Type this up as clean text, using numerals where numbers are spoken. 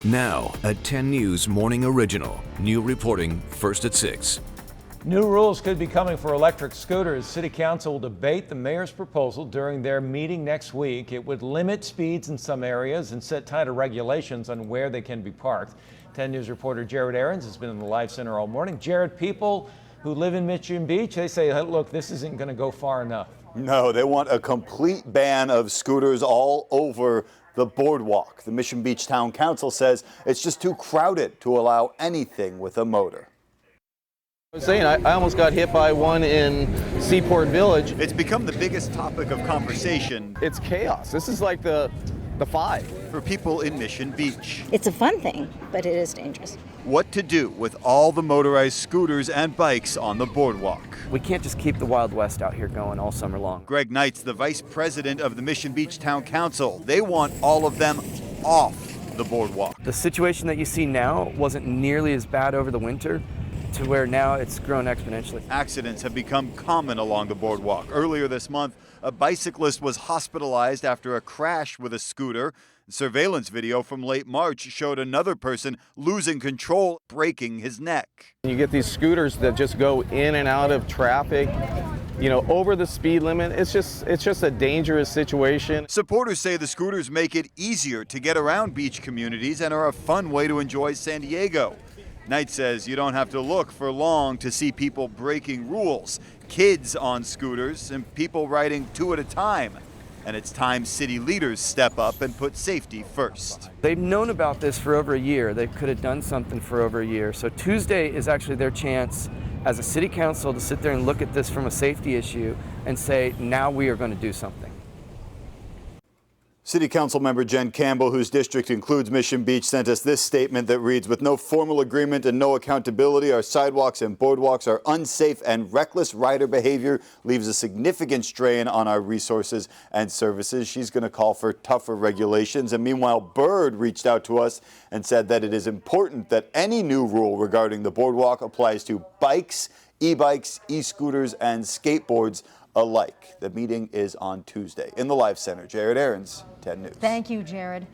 Now, a 10 News Morning Original. New reporting first at 6. New rules could be coming for electric scooters. City Council will debate the mayor's proposal during their meeting next week. It would limit speeds in some areas and set tighter regulations on where they can be parked. 10 News reporter Jared Aarons has been in the Live Center all morning. Jared, people who live in Mission Beach, they say, hey, look, this isn't going to go far enough. No, they want a complete ban of scooters all over the Boardwalk. The Mission Beach Town Council says it's just too crowded to allow anything with a motor. I was saying, I almost got hit by one in Seaport Village. It's become the biggest topic of conversation. It's chaos. This is like the five. For people in Mission Beach. It's a fun thing, but it is dangerous. What to do with all the motorized scooters and bikes on the Boardwalk. We can't just keep the Wild West out here going all summer long. Greg Knight's the vice president of the Mission Beach Town Council. They want all of them off the Boardwalk. The situation that you see now wasn't nearly as bad over the winter, to where now it's grown exponentially. Accidents have become common along the Boardwalk. Earlier this month, a bicyclist was hospitalized after a crash with a scooter. Surveillance video from late March showed another person losing control, breaking his neck. You get these scooters that just go in and out of traffic, over the speed limit. It's just a dangerous situation. Supporters say the scooters make it easier to get around beach communities and are a fun way to enjoy San Diego. Knight says you don't have to look for long to see people breaking rules, kids on scooters and people riding two at a time. And it's time city leaders step up and put safety first. They've known about this for over a year. They could have done something for over a year. So Tuesday is actually their chance as a city council to sit there and look at this from a safety issue and say, now we are going to do something. City Council member Jen Campbell, whose district includes Mission Beach, sent us this statement that reads, with no formal agreement and no accountability, our sidewalks and boardwalks are unsafe and reckless rider behavior leaves a significant strain on our resources and services. She's going to call for tougher regulations. And meanwhile, Bird reached out to us and said that it is important that any new rule regarding the boardwalk applies to bikes, e-bikes, e-scooters, and skateboards alike. The meeting is on Tuesday. In the Live Center, Jared Aarons, 10 News. Thank you, Jared.